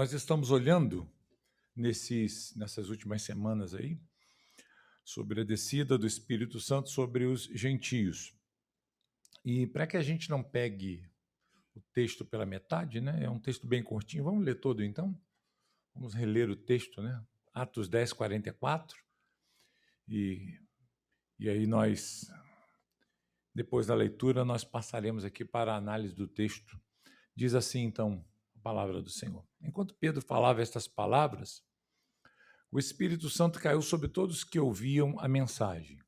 nós estamos olhando nessas últimas semanas aí sobre a descida do Espírito Santo sobre os gentios. E para que a gente não pegue o texto pela metade, né? É um texto bem curtinho. Vamos ler todo então? Vamos reler o texto, né? Atos 10, 44. E, e aí depois da leitura, nós passaremos aqui para a análise do texto. Diz assim, então, a palavra do Senhor. Enquanto Pedro falava estas palavras, o Espírito Santo caiu sobre todos que ouviam a mensagem.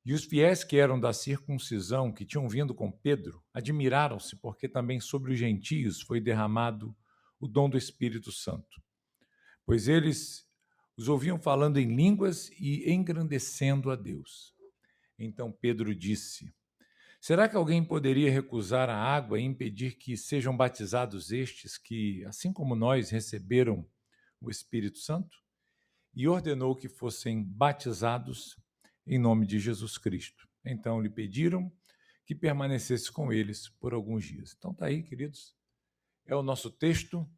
E os fiéis que eram da circuncisão, que tinham vindo com Pedro, admiraram-se, porque também sobre os gentios foi derramado o dom do Espírito Santo. Pois eles os ouviam falando em línguas e engrandecendo a Deus. Então Pedro disse: será que alguém poderia recusar a água e impedir que sejam batizados estes que, assim como nós, receberam o Espírito Santo? E ordenou que fossem batizados em nome de Jesus Cristo. Então lhe pediram que permanecesse com eles por alguns dias. Então tá aí, queridos, é o nosso texto,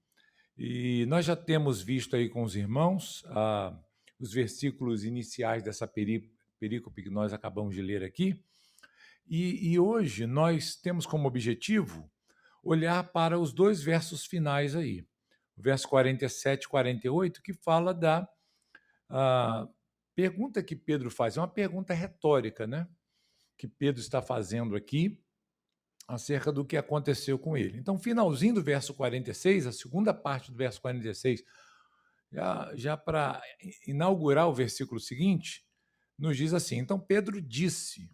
e nós já temos visto aí com os irmãos os versículos iniciais dessa perícope que nós acabamos de ler aqui, e hoje nós temos como objetivo olhar para os dois versos finais aí, o verso 47 e 48, que fala da a pergunta que Pedro faz, é uma pergunta retórica, né? Que Pedro está fazendo aqui acerca do que aconteceu com ele. Então, finalzinho do verso 46, a segunda parte do verso 46, já para inaugurar o versículo seguinte, nos diz assim: então Pedro disse,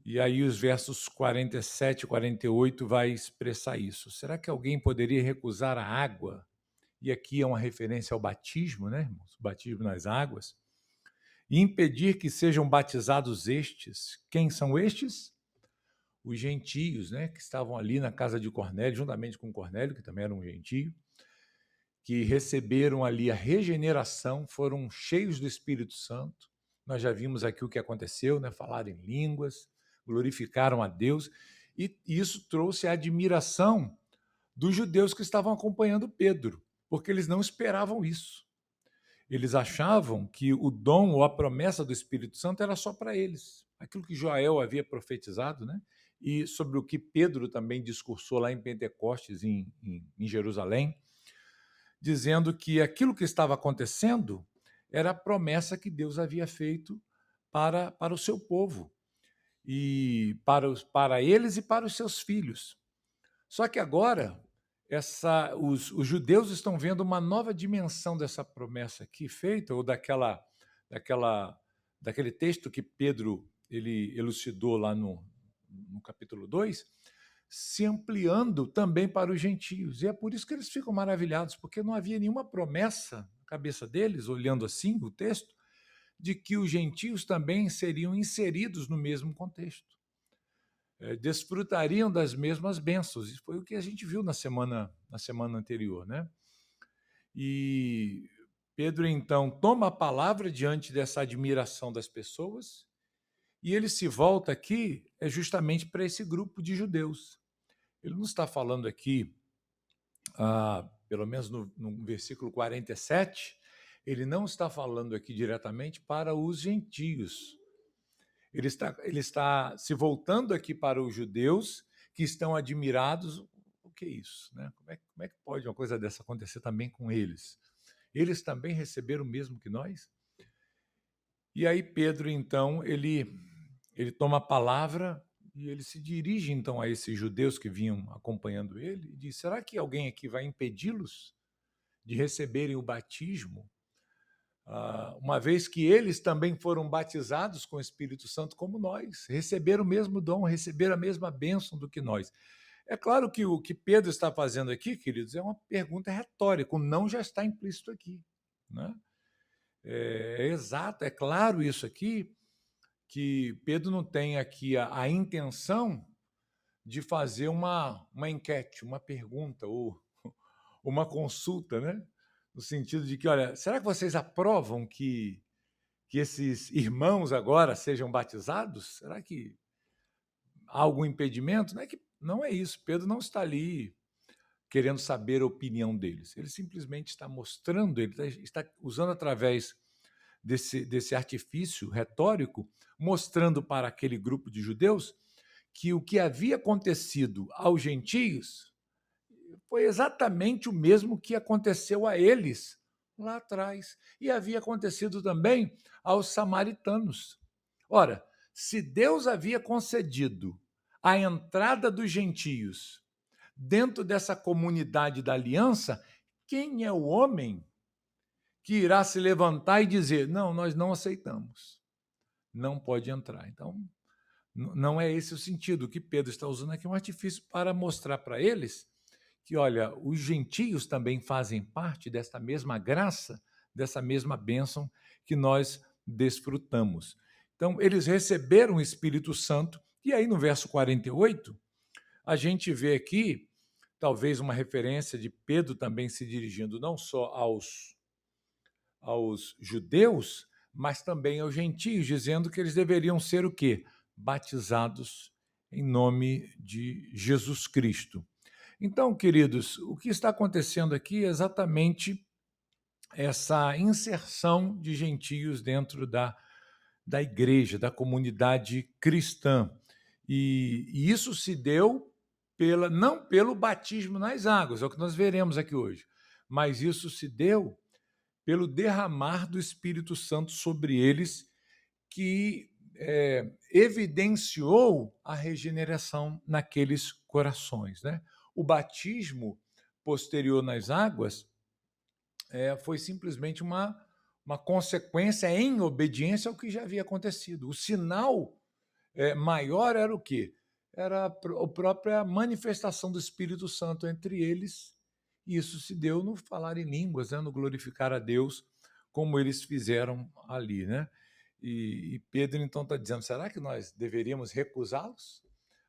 e aí os versos 47 e 48 vai expressar isso. Será que alguém poderia recusar a água? E aqui é uma referência ao batismo, né, irmãos? O batismo nas águas. E impedir que sejam batizados estes. Quem são estes? Os gentios, né, que estavam ali na casa de Cornélio, juntamente com Cornélio, que também era um gentio, que receberam ali a regeneração, foram cheios do Espírito Santo. Nós já vimos aqui o que aconteceu, né? Falaram em línguas, glorificaram a Deus, e isso trouxe a admiração dos judeus que estavam acompanhando Pedro, porque eles não esperavam isso. Eles achavam que o dom ou a promessa do Espírito Santo era só para eles. Aquilo que Joel havia profetizado, né? E sobre o que Pedro também discursou lá em Pentecostes, em Jerusalém, dizendo que aquilo que estava acontecendo era a promessa que Deus havia feito para o seu povo, e para eles e para os seus filhos. Só que agora os judeus estão vendo uma nova dimensão dessa promessa aqui feita, ou daquele texto que Pedro ele elucidou lá no capítulo 2, se ampliando também para os gentios. E é por isso que eles ficam maravilhados, porque não havia nenhuma promessa na cabeça deles, olhando assim o texto, de que os gentios também seriam inseridos no mesmo contexto. Desfrutariam das mesmas bênçãos. Isso foi o que a gente viu na semana anterior, né? E Pedro, então, toma a palavra diante dessa admiração das pessoas, e ele se volta aqui justamente para esse grupo de judeus. Ele não está falando aqui, pelo menos no versículo 47, ele não está falando aqui diretamente para os gentios. Ele está se voltando aqui para os judeus que estão admirados. O que é isso? Né? Como é que pode uma coisa dessa acontecer também com eles? Eles também receberam o mesmo que nós? E aí Pedro, então, ele toma a palavra e ele se dirige, então, a esses judeus que vinham acompanhando ele e diz: será que alguém aqui vai impedi-los de receberem o batismo, uma vez que eles também foram batizados com o Espírito Santo como nós, receberam o mesmo dom, receberam a mesma bênção do que nós? É claro que o que Pedro está fazendo aqui, queridos, é uma pergunta retórica, o não já está implícito aqui, né? É exato, é claro isso aqui, que Pedro não tem aqui a intenção de fazer uma enquete, uma pergunta ou uma consulta, né? No sentido de que, olha, será que vocês aprovam que esses irmãos agora sejam batizados? Será que há algum impedimento? Não é isso. Pedro não está ali querendo saber a opinião deles. Ele simplesmente está mostrando, ele está usando através desse artifício retórico, mostrando para aquele grupo de judeus que o que havia acontecido aos gentios foi exatamente o mesmo que aconteceu a eles lá atrás. E havia acontecido também aos samaritanos. Ora, se Deus havia concedido a entrada dos gentios dentro dessa comunidade da aliança, quem é o homem que irá se levantar e dizer: não, nós não aceitamos, não pode entrar? Então, não é esse o sentido. O que Pedro está usando aqui é um artifício para mostrar para eles que, olha, os gentios também fazem parte desta mesma graça, dessa mesma bênção que nós desfrutamos. Então, eles receberam o Espírito Santo, e aí no verso 48, a gente vê aqui, talvez uma referência de Pedro também se dirigindo não só aos judeus, mas também aos gentios, dizendo que eles deveriam ser o quê? Batizados em nome de Jesus Cristo. Então, queridos, o que está acontecendo aqui é exatamente essa inserção de gentios dentro da igreja, da comunidade cristã. E isso se deu não pelo batismo nas águas, é o que nós veremos aqui hoje, mas isso se deu pelo derramar do Espírito Santo sobre eles, que evidenciou a regeneração naqueles corações, né? O batismo posterior nas águas foi simplesmente uma consequência em obediência ao que já havia acontecido. O sinal maior era o quê? Era a própria manifestação do Espírito Santo entre eles. E isso se deu no falar em línguas, né? No glorificar a Deus, como eles fizeram ali, né? E Pedro, então, está dizendo, será que nós deveríamos recusá-los?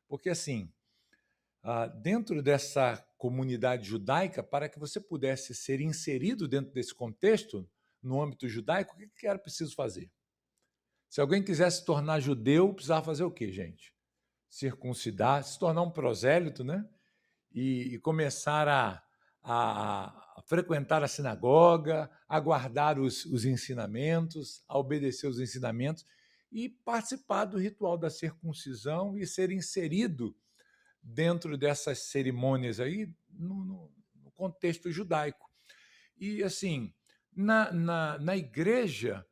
Porque, assim, dentro dessa comunidade judaica, para que você pudesse ser inserido dentro desse contexto, no âmbito judaico, o que era preciso fazer? Se alguém quisesse se tornar judeu, precisava fazer o quê, gente? Circuncidar, se tornar um prosélito, né? E começar a frequentar a sinagoga, a guardar os ensinamentos, a obedecer os ensinamentos e participar do ritual da circuncisão e ser inserido dentro dessas cerimônias aí no contexto judaico. E, assim, na igreja,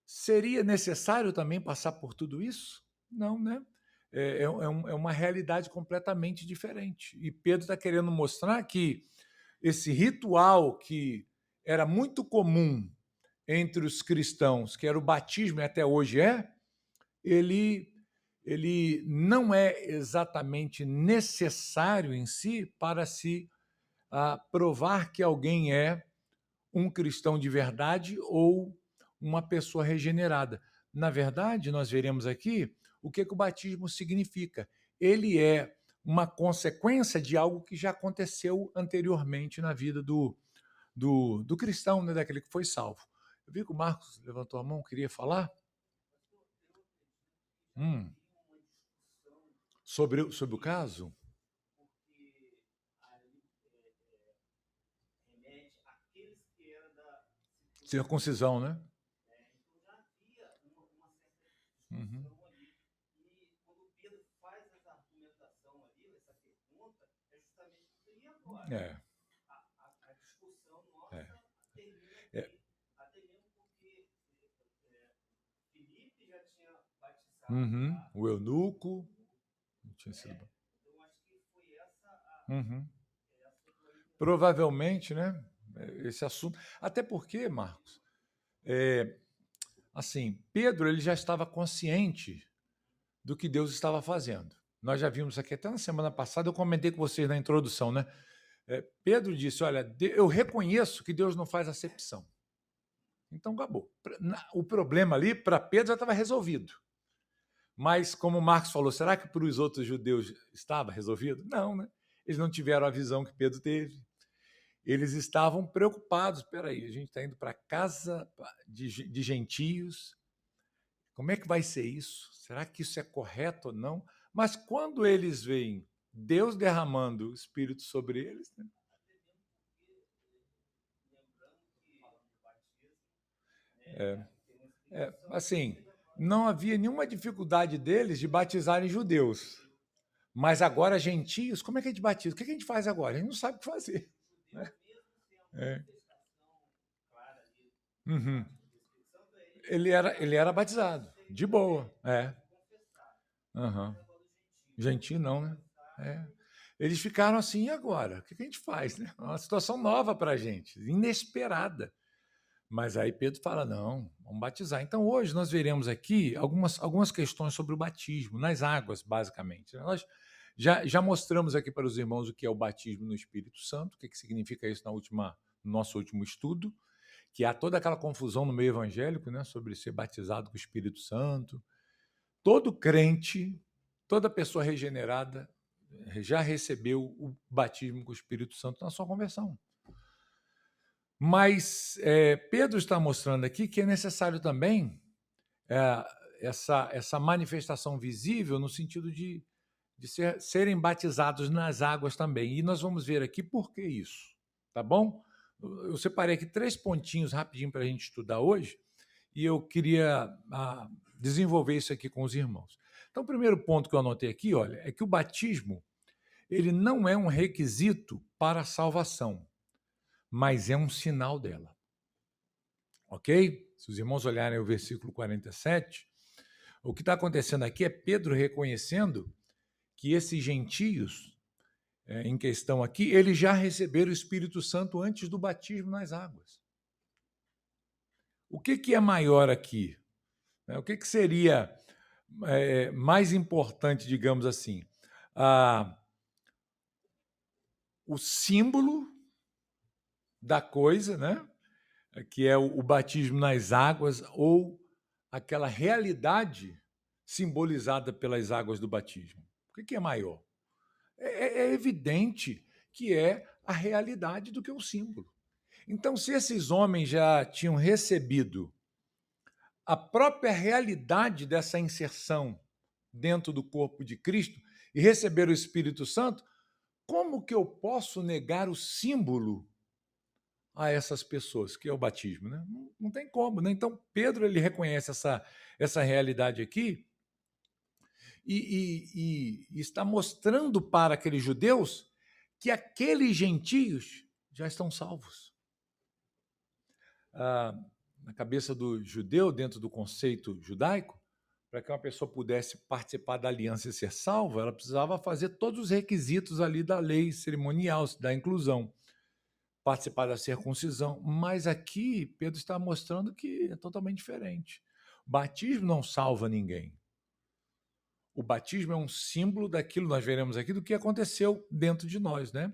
seria necessário também passar por tudo isso? Não, né? É uma realidade completamente diferente. E Pedro está querendo mostrar que esse ritual que era muito comum entre os cristãos, que era o batismo e até hoje ele não é exatamente necessário em si para se provar que alguém é um cristão de verdade ou uma pessoa regenerada. Na verdade, nós veremos aqui o que o batismo significa. Ele é uma consequência de algo que já aconteceu anteriormente na vida do cristão, né, daquele que foi salvo. Eu vi que o Marcos levantou a mão, queria falar sobre o caso? Circuncisão, né? Uhum. É. Uhum. O eunuco tinha sido. Uhum. Provavelmente, né? Esse assunto. Até porque, Marcos, assim, Pedro ele já estava consciente do que Deus estava fazendo. Nós já vimos aqui até na semana passada, eu comentei com vocês na introdução, né? Pedro disse: olha, eu reconheço que Deus não faz acepção. Então acabou. O problema ali, para Pedro, já estava resolvido. Mas, como o Marcos falou, será que para os outros judeus estava resolvido? Não, né? Eles não tiveram a visão que Pedro teve. Eles estavam preocupados. Espera aí, a gente está indo para a casa de gentios. Como é que vai ser isso? Será que isso é correto ou não? Mas quando eles veem Deus derramando o Espírito sobre eles, né? Assim, não havia nenhuma dificuldade deles de batizarem judeus. Mas agora, gentios, como é que a gente batiza? O que a gente faz agora? A gente não sabe o que fazer. Né? Uhum. Ele era batizado, de boa. Uhum. Gentio não, né? Eles ficaram assim, e agora? O que a gente faz? Né? Uma situação nova para a gente, inesperada. Mas aí Pedro fala: não, vamos batizar. Então hoje nós veremos aqui algumas questões sobre o batismo, nas águas, basicamente. Nós já mostramos aqui para os irmãos o que é o batismo no Espírito Santo, o que significa isso no nosso último estudo, que há toda aquela confusão no meio evangélico, né, sobre ser batizado com o Espírito Santo. Todo crente, toda pessoa regenerada já recebeu o batismo com o Espírito Santo na sua conversão. Mas Pedro está mostrando aqui que é necessário também essa manifestação visível no sentido de serem batizados nas águas também. E nós vamos ver aqui por que isso, tá bom? Eu separei aqui 3 pontinhos rapidinho para a gente estudar hoje e eu queria desenvolver isso aqui com os irmãos. Então, o primeiro ponto que eu anotei aqui, olha, é que o batismo ele não é um requisito para a salvação, mas é um sinal dela. Ok? Se os irmãos olharem o versículo 47, o que está acontecendo aqui é Pedro reconhecendo que esses gentios, em questão aqui, eles já receberam o Espírito Santo antes do batismo nas águas. O que é maior aqui? O que seria mais importante, digamos assim? O símbolo da coisa, né? Que é o batismo nas águas, ou aquela realidade simbolizada pelas águas do batismo. O que é maior? É evidente que é a realidade do que o símbolo. Então, se esses homens já tinham recebido a própria realidade dessa inserção dentro do corpo de Cristo e receberam o Espírito Santo, como que eu posso negar o símbolo a essas pessoas, que é o batismo? Né? Não tem como. Né? Então, Pedro ele reconhece essa realidade aqui e está mostrando para aqueles judeus que aqueles gentios já estão salvos. Na cabeça do judeu, dentro do conceito judaico, para que uma pessoa pudesse participar da aliança e ser salva, ela precisava fazer todos os requisitos ali da lei cerimonial, da inclusão, participar da circuncisão. Mas aqui Pedro está mostrando que é totalmente diferente. O batismo não salva ninguém. O batismo é um símbolo daquilo, nós veremos aqui, do que aconteceu dentro de nós, né?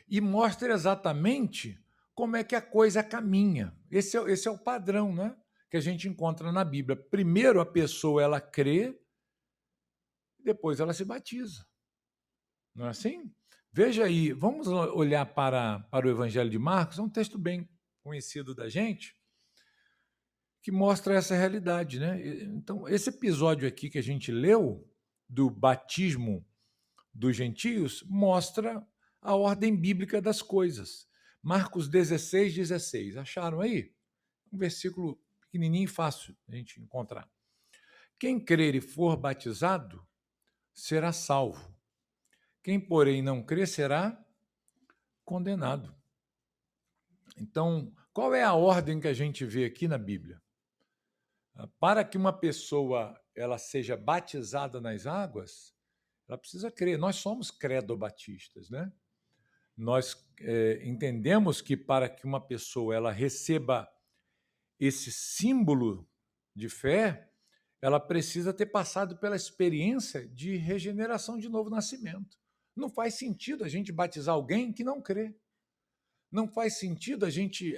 E mostra exatamente como é que a coisa caminha. Esse é o padrão, né? Que a gente encontra na Bíblia. Primeiro a pessoa ela crê, depois ela se batiza. Não é assim? Veja aí, vamos olhar para o Evangelho de Marcos, é um texto bem conhecido da gente, que mostra essa realidade, né? Então, esse episódio aqui que a gente leu, do batismo dos gentios, mostra a ordem bíblica das coisas. Marcos 16, 16. Acharam aí? Um versículo pequenininho e fácil a gente encontrar. Quem crer e for batizado será salvo. Quem, porém, não crer será condenado. Então, qual é a ordem que a gente vê aqui na Bíblia? Para que uma pessoa ela seja batizada nas águas, ela precisa crer. Nós somos credo-batistas, né? Nós entendemos que para que uma pessoa ela receba esse símbolo de fé, ela precisa ter passado pela experiência de regeneração de novo nascimento. Não faz sentido a gente batizar alguém que não crê. Não faz sentido a gente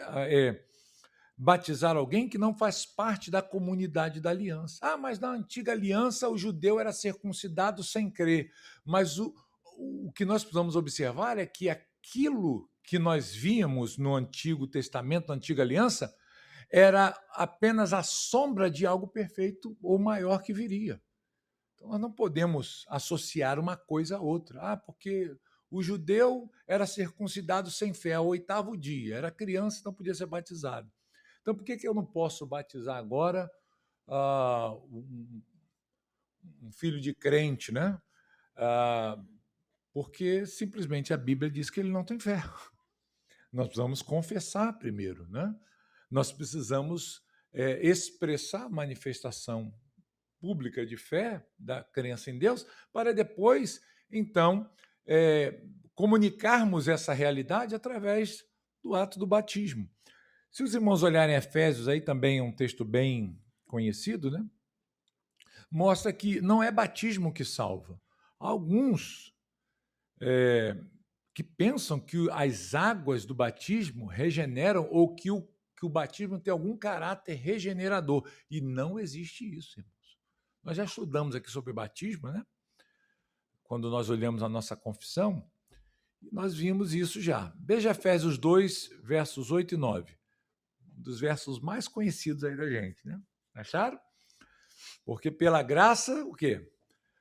batizar alguém que não faz parte da comunidade da aliança. Ah, mas na antiga aliança o judeu era circuncidado sem crer. Mas o que nós precisamos observar é que aquilo que nós víamos no Antigo Testamento, na antiga aliança, era apenas a sombra de algo perfeito ou maior que viria. Então, nós não podemos associar uma coisa a outra. Ah, porque o judeu era circuncidado sem fé, ao 8º dia, era criança, não podia ser batizado. Então, por que eu não posso batizar agora um filho de crente, né? Porque simplesmente a Bíblia diz que ele não tem fé. Nós precisamos confessar primeiro, né? Nós precisamos expressar a manifestação pública de fé, da crença em Deus, para depois, então, comunicarmos essa realidade através do ato do batismo. Se os irmãos olharem Efésios, aí também é um texto bem conhecido, né? Mostra que não é batismo que salva. Alguns que pensam que as águas do batismo regeneram ou que o batismo tem algum caráter regenerador. E não existe isso, irmãos. Nós já estudamos aqui sobre batismo, né? Quando nós olhamos a nossa confissão, nós vimos isso já. Veja Efésios 2, versos 8 e 9. Um dos versos mais conhecidos aí da gente, né? Acharam? Porque pela graça, o quê?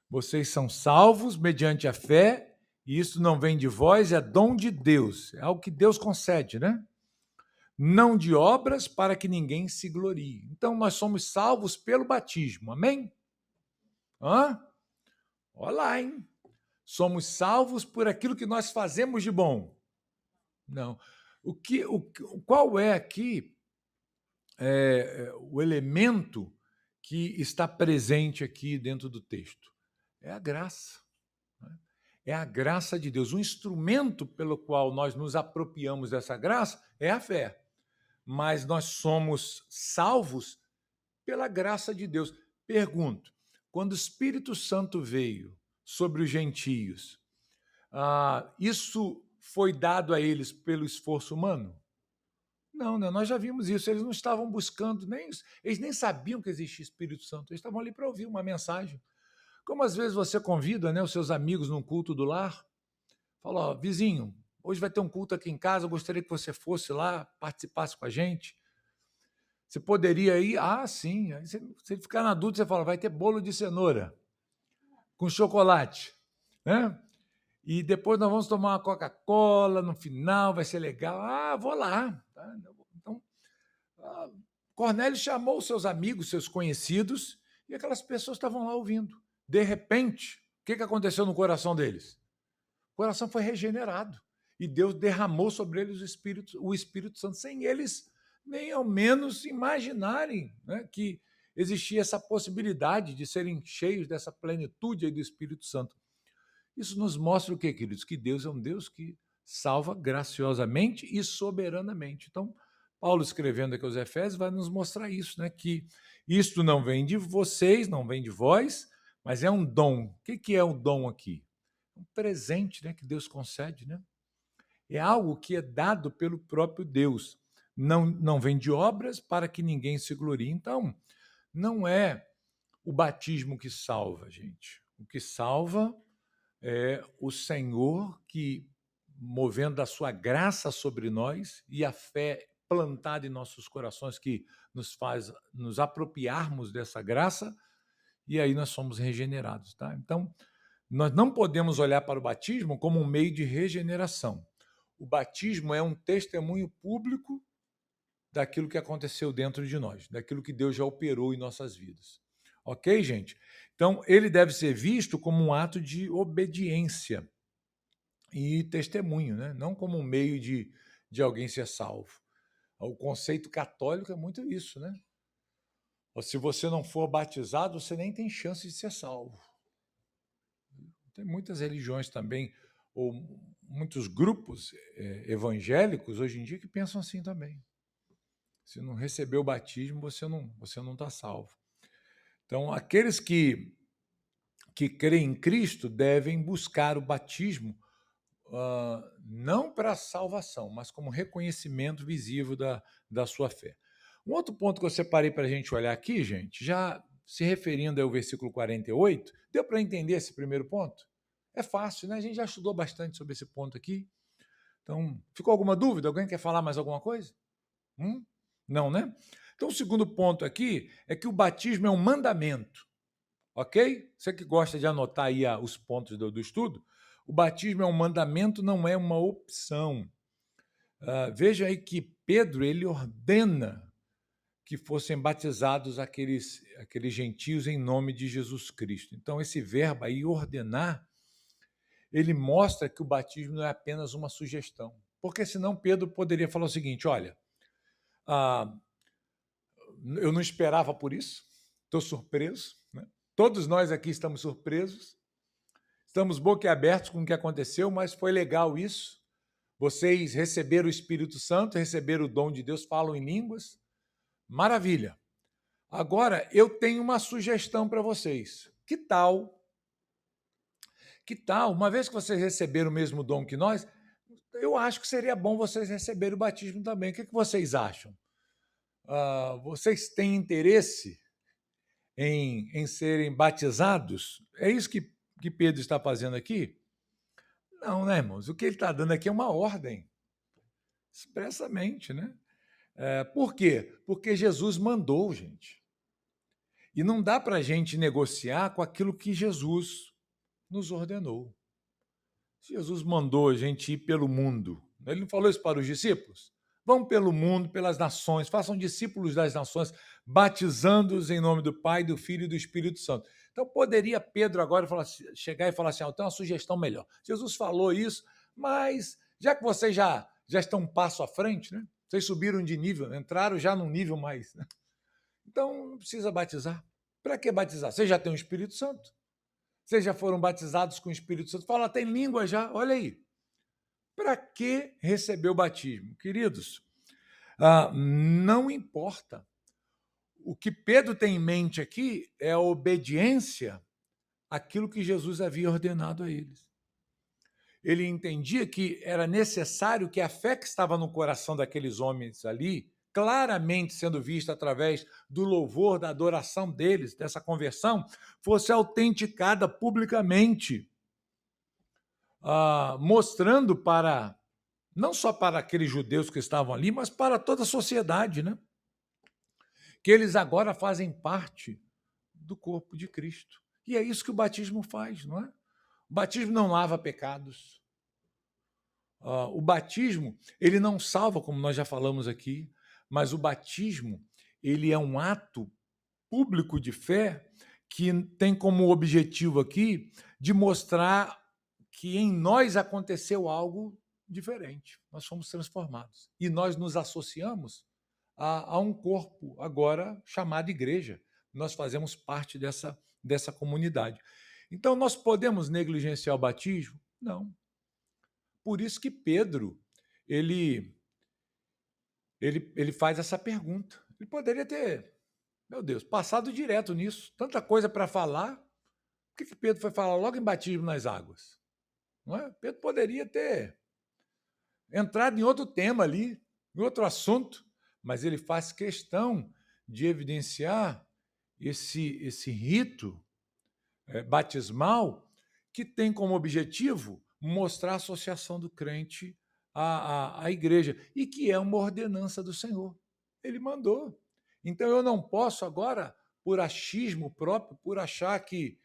Vocês são salvos mediante a fé, e isso não vem de vós, é dom de Deus. É algo que Deus concede, né? Não de obras para que ninguém se glorie. Então, nós somos salvos pelo batismo, amém? Olha lá, hein? Somos salvos por aquilo que nós fazemos de bom. Não. Qual é aqui o elemento que está presente aqui dentro do texto? É a graça. É a graça de Deus. O instrumento pelo qual nós nos apropriamos dessa graça é a fé. Mas nós somos salvos pela graça de Deus. Pergunto, quando o Espírito Santo veio sobre os gentios, isso foi dado a eles pelo esforço humano? Não, né? Nós já vimos isso. Eles não estavam buscando, eles nem sabiam que existia Espírito Santo. Eles estavam ali para ouvir uma mensagem. Como às vezes você convida, né, os seus amigos num culto do lar, fala, vizinho, hoje vai ter um culto aqui em casa, eu gostaria que você fosse lá, participasse com a gente. Você poderia ir? Sim. Aí se ele ficar na dúvida, você fala, vai ter bolo de cenoura com chocolate, né? E depois nós vamos tomar uma Coca-Cola no final, vai ser legal. Vou lá. Tá? Então, Cornélio chamou seus amigos, seus conhecidos, e aquelas pessoas estavam lá ouvindo. De repente, o que aconteceu no coração deles? O coração foi regenerado. E Deus derramou sobre eles o Espírito Santo, sem eles nem ao menos imaginarem, né, que existia essa possibilidade de serem cheios dessa plenitude aí do Espírito Santo. Isso nos mostra o quê, queridos? Que Deus é um Deus que salva graciosamente e soberanamente. Então, Paulo, escrevendo aqui aos Efésios, vai nos mostrar isso, né? Que isto não vem de vocês, não vem de vós, mas é um dom. O que é o dom aqui? Um presente, né, que Deus concede, né? É algo que é dado pelo próprio Deus. Não vem de obras para que ninguém se glorie. Então, não é o batismo que salva, gente. O que salva é o Senhor que, movendo a sua graça sobre nós e a fé plantada em nossos corações que nos faz nos apropriarmos dessa graça, e aí nós somos regenerados, tá? Então, nós não podemos olhar para o batismo como um meio de regeneração. O batismo é um testemunho público daquilo que aconteceu dentro de nós, daquilo que Deus já operou em nossas vidas. Ok, gente? Então, ele deve ser visto como um ato de obediência e testemunho, né? Não como um meio de alguém ser salvo. O conceito católico é muito isso, né? Se você não for batizado, você nem tem chance de ser salvo. Tem muitas religiões também, ou muitos grupos evangélicos hoje em dia que pensam assim também. Se não recebeu o batismo, você não está salvo. Então, aqueles que creem em Cristo devem buscar o batismo não para a salvação, mas como reconhecimento visível da sua fé. Um outro ponto que eu separei para a gente olhar aqui, gente, já se referindo ao versículo 48, deu para entender esse primeiro ponto? É fácil, né? A gente já estudou bastante sobre esse ponto aqui. Então, ficou alguma dúvida? Alguém quer falar mais alguma coisa? Não, né? Então, o segundo ponto aqui é que o batismo é um mandamento, ok? Você que gosta de anotar aí os pontos do estudo, o batismo é um mandamento, não é uma opção. Veja aí que Pedro, ele ordena que fossem batizados aqueles gentios em nome de Jesus Cristo. Então, esse verbo aí, ordenar, ele mostra que o batismo não é apenas uma sugestão. Porque senão Pedro poderia falar o seguinte: olha, eu não esperava por isso, estou surpreso, né? Todos nós aqui estamos surpresos, estamos boquiabertos com o que aconteceu, mas foi legal isso. Vocês receberam o Espírito Santo, receberam o dom de Deus, falam em línguas, maravilha. Agora, eu tenho uma sugestão para vocês. Que tal, uma vez que vocês receberam o mesmo dom que nós, eu acho que seria bom vocês receberem o batismo também. O que vocês acham? Vocês têm interesse em serem batizados? É isso que Pedro está fazendo aqui? Não, né, irmãos? O que ele está dando aqui é uma ordem, expressamente, né? Por quê? Porque Jesus mandou, gente. E não dá para a gente negociar com aquilo que Jesus nos ordenou. Jesus mandou a gente ir pelo mundo. Ele não falou isso para os discípulos? Vão pelo mundo, pelas nações, façam discípulos das nações, batizando-os em nome do Pai, do Filho e do Espírito Santo. Então, poderia Pedro agora chegar e falar assim: tem uma sugestão melhor. Jesus falou isso, mas já que vocês já estão um passo à frente, né? Vocês subiram de nível, entraram já num nível mais, né? Então, não precisa batizar. Para que batizar? Vocês já têm o Espírito Santo. Vocês já foram batizados com o Espírito Santo. Fala, tem língua já, olha aí. Para que receber o batismo? Queridos, não importa. O que Pedro tem em mente aqui é a obediência àquilo que Jesus havia ordenado a eles. Ele entendia que era necessário que a fé que estava no coração daqueles homens ali, claramente sendo vista através do louvor, da adoração deles, dessa conversão, fosse autenticada publicamente, mostrando para, não só para aqueles judeus que estavam ali, mas para toda a sociedade, né? Que eles agora fazem parte do corpo de Cristo. E é isso que o batismo faz, não é? O batismo não lava pecados. O batismo, ele não salva, como nós já falamos aqui, mas o batismo, ele é um ato público de fé que tem como objetivo aqui de mostrar que em nós aconteceu algo diferente. Nós fomos transformados. E nós nos associamos a um corpo agora chamado igreja. Nós fazemos parte dessa comunidade. Então, nós podemos negligenciar o batismo? Não. Por isso que Pedro, ele faz essa pergunta. Ele poderia ter, meu Deus, passado direto nisso. Tanta coisa para falar. Por que Pedro foi falar logo em batismo nas águas? Não é? Pedro poderia ter entrado em outro tema ali, em outro assunto, mas ele faz questão de evidenciar esse rito batismal que tem como objetivo mostrar a associação do crente à igreja e que é uma ordenança do Senhor. Ele mandou. Então eu não posso agora, por achismo próprio, por achar que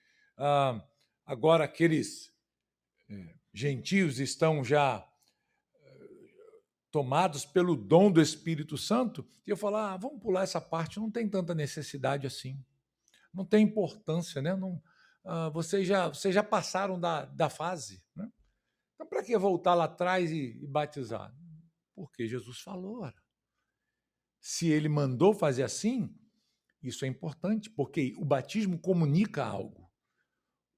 agora aqueles gentios estão já tomados pelo dom do Espírito Santo, e eu falar, vamos pular essa parte, não tem tanta necessidade assim. Não tem importância, né? Não, vocês já passaram da fase, né? Então, para que voltar lá atrás e batizar? Porque Jesus falou. Ora. Se ele mandou fazer assim, isso é importante, porque o batismo comunica algo.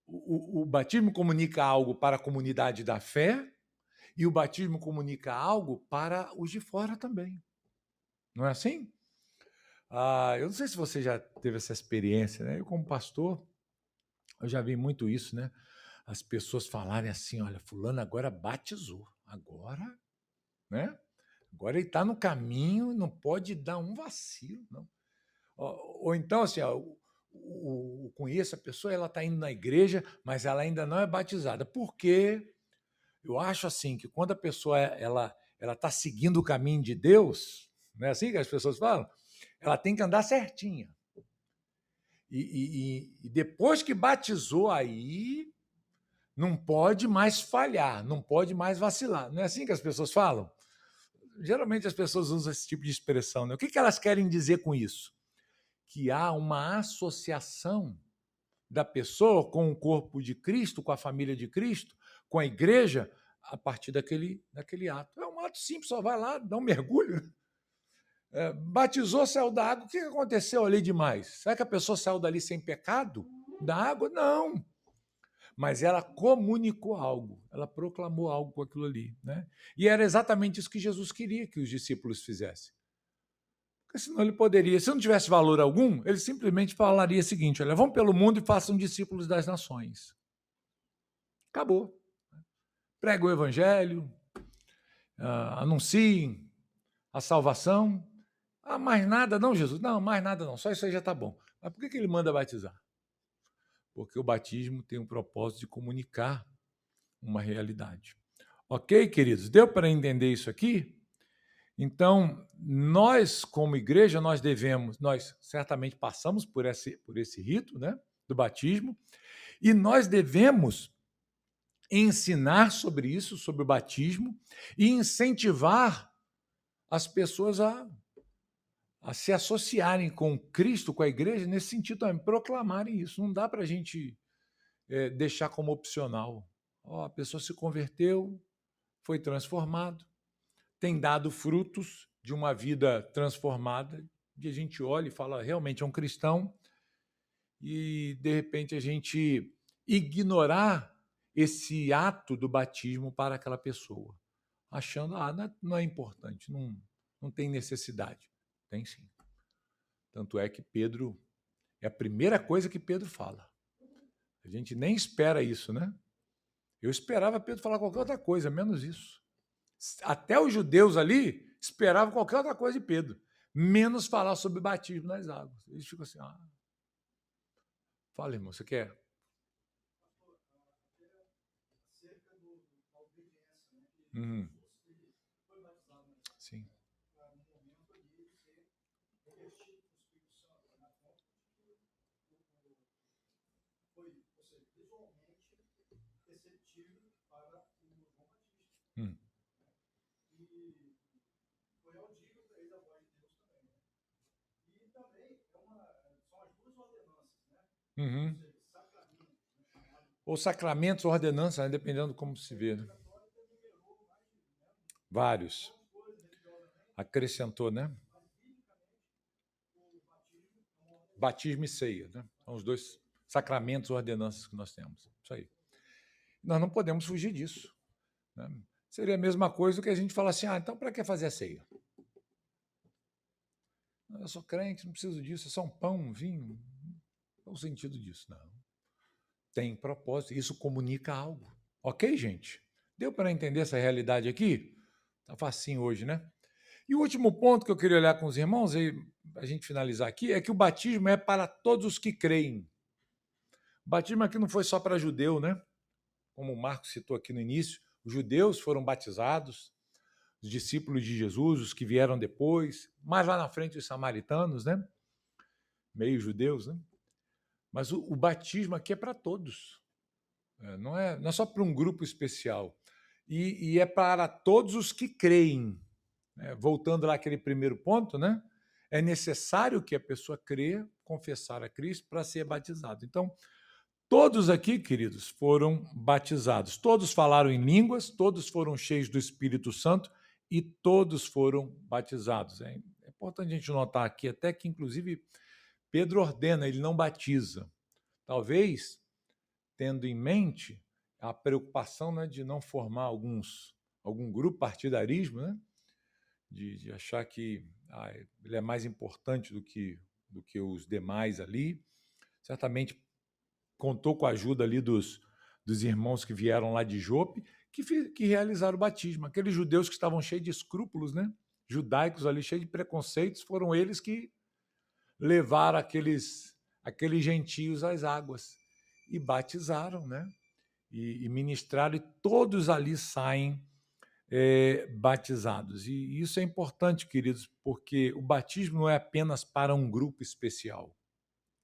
O batismo comunica algo para a comunidade da fé e o batismo comunica algo para os de fora também. Não é assim? Eu não sei se você já teve essa experiência, né? Eu, como pastor, eu já vi muito isso, né? As pessoas falarem assim, olha, fulano agora batizou, agora, né? Agora ele está no caminho, não pode dar um vacilo, não. Ou então, assim, conheço a pessoa, ela está indo na igreja, mas ela ainda não é batizada. Por quê? Eu acho assim que quando a pessoa ela está seguindo o caminho de Deus, não é assim que as pessoas falam? Ela tem que andar certinha. E depois que batizou, aí não pode mais falhar, não pode mais vacilar. Não é assim que as pessoas falam? geralmente as pessoas usam esse tipo de expressão, né? O que elas querem dizer com isso? Que há uma associação da pessoa com o corpo de Cristo, com a família de Cristo, com a igreja, a partir daquele ato. É um ato simples, só vai lá, dá um mergulho. Batizou, saiu da água, o que aconteceu ali demais? Será que a pessoa saiu dali sem pecado da água? Não. Mas ela comunicou algo, ela proclamou algo com aquilo ali. Né? E era exatamente isso que Jesus queria que os discípulos fizessem. Porque senão ele poderia, se não tivesse valor algum, ele simplesmente falaria o seguinte: olha, vão pelo mundo e façam discípulos das nações. Acabou. Prega o evangelho, anunciem a salvação. Mais nada não, Jesus? Não, mais nada não, só isso aí já está bom. Mas por que ele manda batizar? Porque o batismo tem o propósito de comunicar uma realidade. Ok, queridos? Deu para entender isso aqui? Então, nós, como igreja, nós certamente passamos por esse rito, né, do batismo, e nós devemos ensinar sobre isso, sobre o batismo, e incentivar as pessoas a se associarem com Cristo, com a igreja, nesse sentido também, proclamarem isso. Não dá para a gente deixar como opcional. A pessoa se converteu, foi transformado, tem dado frutos de uma vida transformada, que a gente olha e fala, realmente é um cristão, e de repente a gente ignorar esse ato do batismo para aquela pessoa, achando, não é importante, não tem necessidade. Tem sim. Tanto é que Pedro, é a primeira coisa que Pedro fala. A gente nem espera isso, né? Eu esperava Pedro falar qualquer outra coisa, menos isso. Até os judeus ali esperavam qualquer outra coisa de Pedro, menos falar sobre batismo nas águas. Eles ficam assim, fala, irmão, você quer? Sim. Ou sacramentos, ordenanças, né? Dependendo de como se vê. Né? Vários. Acrescentou, né? Batismo e ceia, né? São os dois sacramentos, ordenanças que nós temos. Isso aí. Nós não podemos fugir disso. Né? Seria a mesma coisa que a gente falar assim, então para que fazer a ceia? Eu sou crente, não preciso disso, é só um pão, um vinho. Qual o sentido disso? Não. Tem propósito, isso comunica algo. Ok, gente? Deu para entender essa realidade aqui? Tá facinho hoje, né? E o último ponto que eu queria olhar com os irmãos, e a gente finalizar aqui, é que o batismo é para todos os que creem. O batismo aqui não foi só para judeu, né? Como o Marcos citou aqui no início, os judeus foram batizados, os discípulos de Jesus, os que vieram depois, mais lá na frente os samaritanos, né? Meio judeus, né? Mas o batismo aqui é para todos. Não é só para um grupo especial. E é para todos os que creem. Voltando lá àquele primeiro ponto, né? É necessário que a pessoa crê, confessar a Cristo para ser batizado. Então, todos aqui, queridos, foram batizados. Todos falaram em línguas, todos foram cheios do Espírito Santo e todos foram batizados. É importante a gente notar aqui até que, inclusive, Pedro ordena, ele não batiza. Talvez tendo em mente a preocupação, né, de não formar algum grupo partidarismo, né, de achar que ele é mais importante do que os demais ali. Certamente contou com a ajuda ali dos irmãos que vieram lá de Jope, que realizaram o batismo. Aqueles judeus que estavam cheios de escrúpulos, né, judaicos ali, cheios de preconceitos, foram eles que levaram aqueles gentios às águas e batizaram, né? E ministraram, e todos ali saem batizados. E isso é importante, queridos, porque o batismo não é apenas para um grupo especial,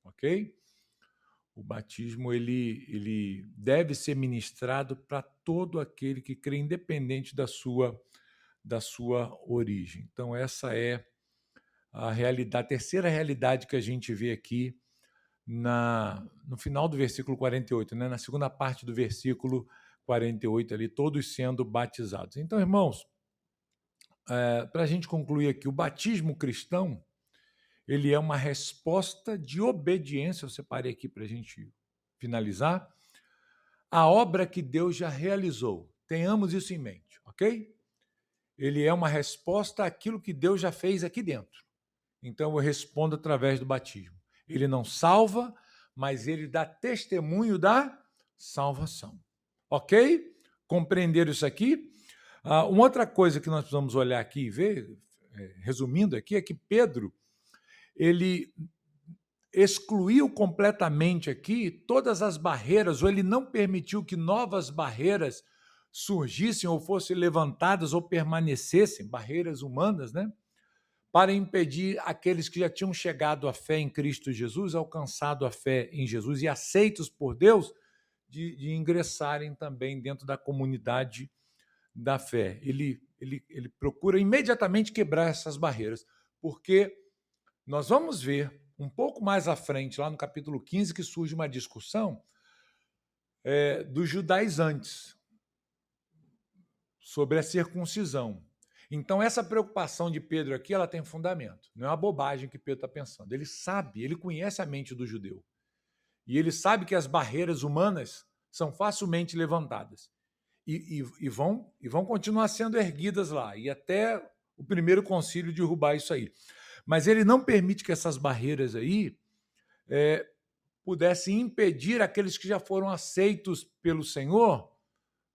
ok? O batismo ele deve ser ministrado para todo aquele que crê, independente da sua da sua origem. Então, essa é a realidade, a terceira realidade que a gente vê aqui no final do versículo 48, né? Na segunda parte do versículo 48, ali, todos sendo batizados. Então, irmãos, para a gente concluir aqui, o batismo cristão, ele é uma resposta de obediência, eu separei aqui para a gente finalizar, a obra que Deus já realizou. Tenhamos isso em mente, ok? Ele é uma resposta àquilo que Deus já fez aqui dentro. Então, eu respondo através do batismo. Ele não salva, mas ele dá testemunho da salvação. Ok? Compreenderam isso aqui? Uma outra coisa que nós precisamos olhar aqui e ver, resumindo aqui, é que Pedro, ele excluiu completamente aqui todas as barreiras, ou ele não permitiu que novas barreiras surgissem ou fossem levantadas ou permanecessem, barreiras humanas, né? Para impedir aqueles que já tinham chegado à fé em Cristo Jesus, alcançado a fé em Jesus e aceitos por Deus, de ingressarem também dentro da comunidade da fé. Ele procura imediatamente quebrar essas barreiras, porque nós vamos ver um pouco mais à frente, lá no capítulo 15, que surge uma discussão dos judaizantes sobre a circuncisão. Então, essa preocupação de Pedro aqui, ela tem fundamento. Não é uma bobagem que Pedro está pensando. Ele sabe, ele conhece a mente do judeu. E ele sabe que as barreiras humanas são facilmente levantadas. E vão continuar sendo erguidas lá. E até o primeiro concílio derrubar isso aí. Mas ele não permite que essas barreiras aí pudessem impedir aqueles que já foram aceitos pelo Senhor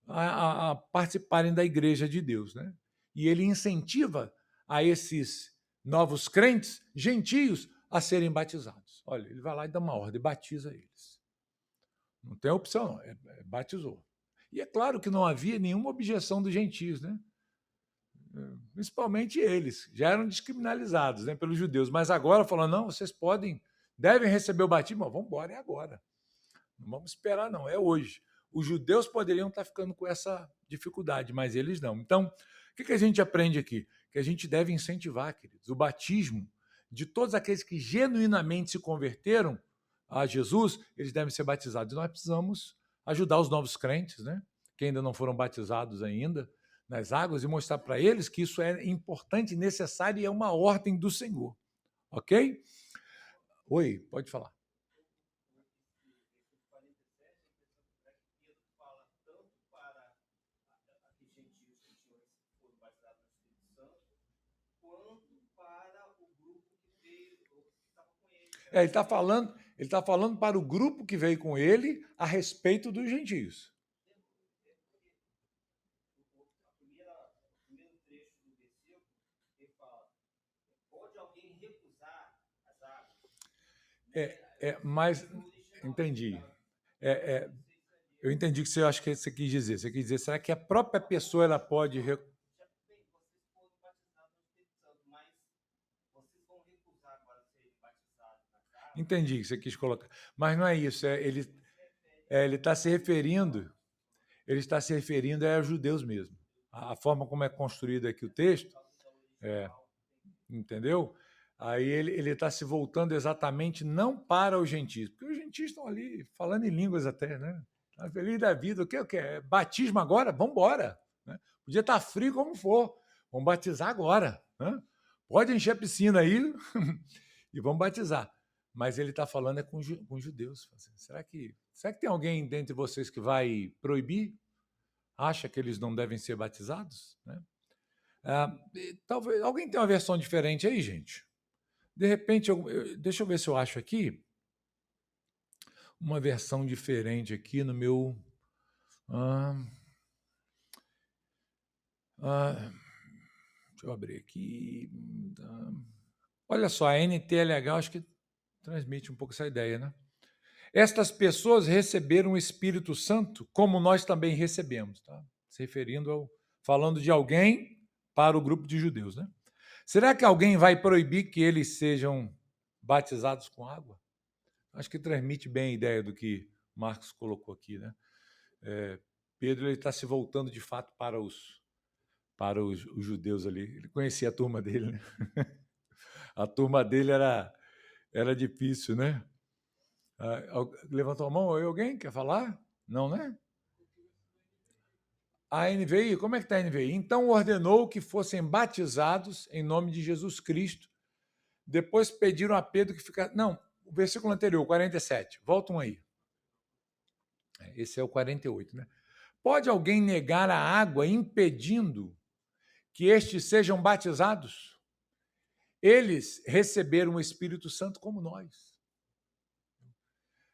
a participarem da igreja de Deus, né? E ele incentiva a esses novos crentes, gentios, a serem batizados. Olha, ele vai lá e dá uma ordem, batiza eles. Não tem opção, não, batizou. E é claro que não havia nenhuma objeção dos gentios, né? Principalmente eles, já eram descriminalizados, né, pelos judeus, mas agora falando, não, vocês devem receber o batismo, vamos embora, é agora. Não vamos esperar, não, é hoje. Os judeus poderiam estar ficando com essa dificuldade, mas eles não. Então, o que a gente aprende aqui? Que a gente deve incentivar, queridos, o batismo de todos aqueles que genuinamente se converteram a Jesus, eles devem ser batizados. E nós precisamos ajudar os novos crentes, né, que ainda não foram batizados ainda, nas águas, e mostrar para eles que isso é importante, necessário e é uma ordem do Senhor. Ok? Oi, pode falar. Ele está falando para o grupo que veio com ele a respeito dos gentios. Mas entendi. Eu entendi o que você acha que você quis dizer. Você quis dizer, será que a própria pessoa ela pode Entendi o que você quis colocar. Mas não é isso. Ele está se referindo. Ele está se referindo aos judeus mesmo. A forma como é construído aqui o texto, entendeu? Aí ele está se voltando exatamente não para os gentios, porque os gentios estão ali falando em línguas até, né? Tá feliz da vida. O que é? Batismo agora? Vamos embora. Né? Podia estar frio como for. Vamos batizar agora. Né? Pode encher a piscina aí e vamos batizar. Mas ele está falando com judeus. Será que tem alguém dentre vocês que vai proibir? Acha que eles não devem ser batizados? Né? Talvez alguém tenha uma versão diferente aí, gente. De repente, deixa eu ver se eu acho aqui uma versão diferente aqui no meu. Deixa eu abrir aqui. Olha só, a NTLH acho que transmite um pouco essa ideia, né? Estas pessoas receberam o Espírito Santo como nós também recebemos, tá? Se referindo falando de alguém para o grupo de judeus, né? Será que alguém vai proibir que eles sejam batizados com água? Acho que transmite bem a ideia do que Marcos colocou aqui, né? Pedro está se voltando de fato para para os judeus ali. Ele conhecia a turma dele, né? A turma dele era difícil, né? Levantou a mão, alguém quer falar? Não, né? A NVI, como é que está a NVI? Então ordenou que fossem batizados em nome de Jesus Cristo. Depois pediram a Pedro que ficasse... Não, o versículo anterior, 47. Voltam aí. Esse é o 48, né? Pode alguém negar a água impedindo que estes sejam batizados? Eles receberam o Espírito Santo como nós.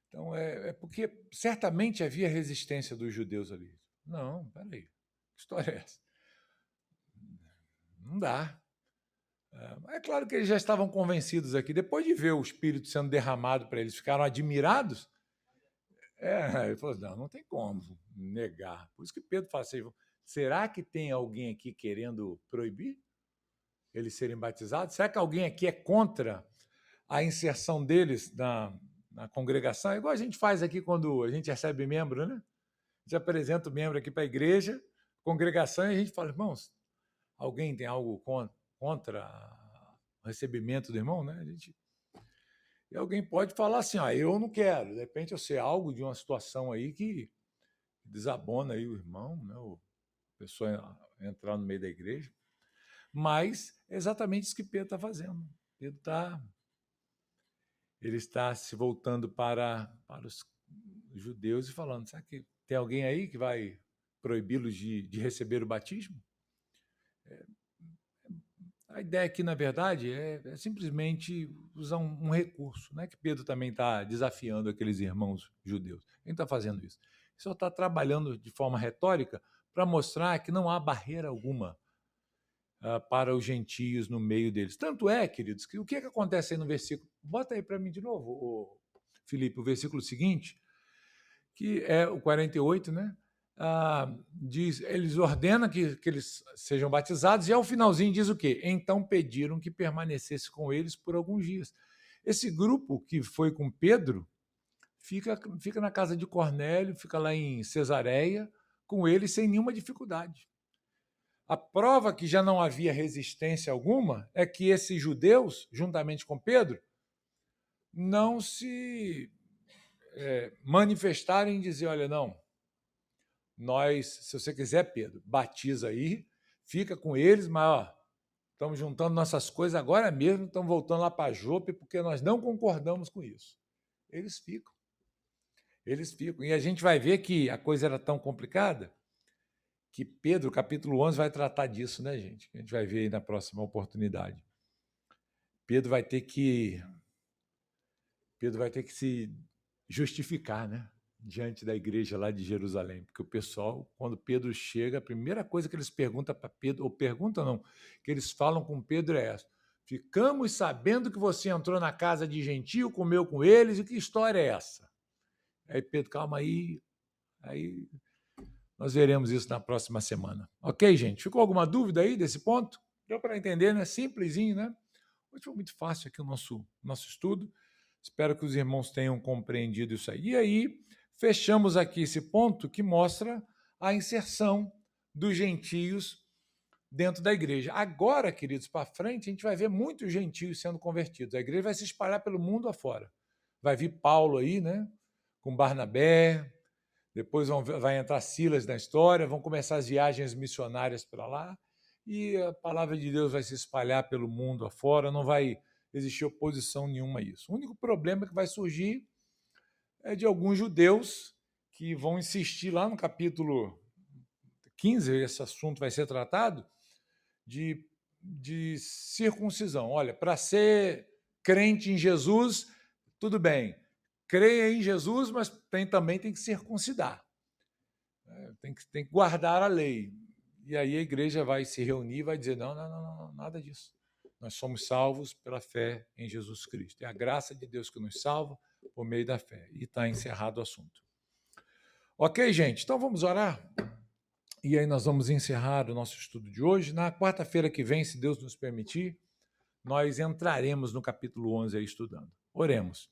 Então, é porque certamente havia resistência dos judeus ali. Não, peraí, que história é essa? Não dá. É claro que eles já estavam convencidos aqui. Depois de ver o Espírito sendo derramado para eles, ficaram admirados. Ele falou, não tem como negar. Por isso que Pedro fala assim, será que tem alguém aqui querendo proibir eles serem batizados? Será que alguém aqui é contra a inserção deles na congregação? É igual a gente faz aqui quando a gente recebe membro, né? A gente apresenta o membro aqui para a igreja, congregação, e a gente fala, irmãos, alguém tem algo contra o recebimento do irmão, né? E alguém pode falar assim, eu não quero. De repente eu sei algo de uma situação aí que desabona aí o irmão, né? A pessoa entrar no meio da igreja. Mas é exatamente isso que Pedro está fazendo. Pedro ele está se voltando para os judeus e falando, será que tem alguém aí que vai proibi-los de receber o batismo? A ideia aqui, na verdade, é simplesmente usar um recurso. Não é que Pedro também está desafiando aqueles irmãos judeus. Quem está fazendo isso? Ele só está trabalhando de forma retórica para mostrar que não há barreira alguma para os gentios no meio deles. Tanto é, queridos, que o que acontece aí no versículo... Bota aí para mim de novo, Felipe, o versículo seguinte, que é o 48, né? Diz, eles ordenam que eles sejam batizados, e ao finalzinho diz o quê? Então pediram que permanecesse com eles por alguns dias. Esse grupo que foi com Pedro fica na casa de Cornélio, fica lá em Cesareia, com ele sem nenhuma dificuldade. A prova que já não havia resistência alguma é que esses judeus, juntamente com Pedro, não se manifestaram em dizer, olha, não, nós, se você quiser, Pedro, batiza aí, fica com eles, mas estamos juntando nossas coisas agora mesmo, estamos voltando lá para Jope, porque nós não concordamos com isso. Eles ficam. E a gente vai ver que a coisa era tão complicada que Pedro, capítulo 11, vai tratar disso, né, gente? A gente vai ver aí na próxima oportunidade. Pedro vai ter que se justificar, né? Diante da igreja lá de Jerusalém, porque o pessoal, quando Pedro chega, a primeira coisa que eles perguntam para Pedro, ou perguntam não, que eles falam com Pedro é essa: ficamos sabendo que você entrou na casa de gentio, comeu com eles, e que história é essa? Aí Pedro, calma aí nós veremos isso na próxima semana. Ok, gente? Ficou alguma dúvida aí desse ponto? Deu para entender, né? Simplesinho, né? Hoje foi muito fácil aqui o nosso estudo. Espero que os irmãos tenham compreendido isso aí. E aí, fechamos aqui esse ponto que mostra a inserção dos gentios dentro da igreja. Agora, queridos, para frente, a gente vai ver muitos gentios sendo convertidos. A igreja vai se espalhar pelo mundo afora. Vai vir Paulo aí, né? Com Barnabé, depois vai entrar Silas na história, vão começar as viagens missionárias para lá, e a palavra de Deus vai se espalhar pelo mundo afora, não vai existir oposição nenhuma a isso. O único problema que vai surgir é de alguns judeus que vão insistir lá no capítulo 15, esse assunto vai ser tratado, de circuncisão. Olha, para ser crente em Jesus, tudo bem, creia em Jesus, mas também tem que circuncidar. Tem que guardar a lei. E aí a igreja vai se reunir e vai dizer, não, nada disso. Nós somos salvos pela fé em Jesus Cristo. É a graça de Deus que nos salva por meio da fé. E está encerrado o assunto. Ok, gente? Então vamos orar? E aí nós vamos encerrar o nosso estudo de hoje. Na quarta-feira que vem, se Deus nos permitir, nós entraremos no capítulo 11 aí estudando. Oremos.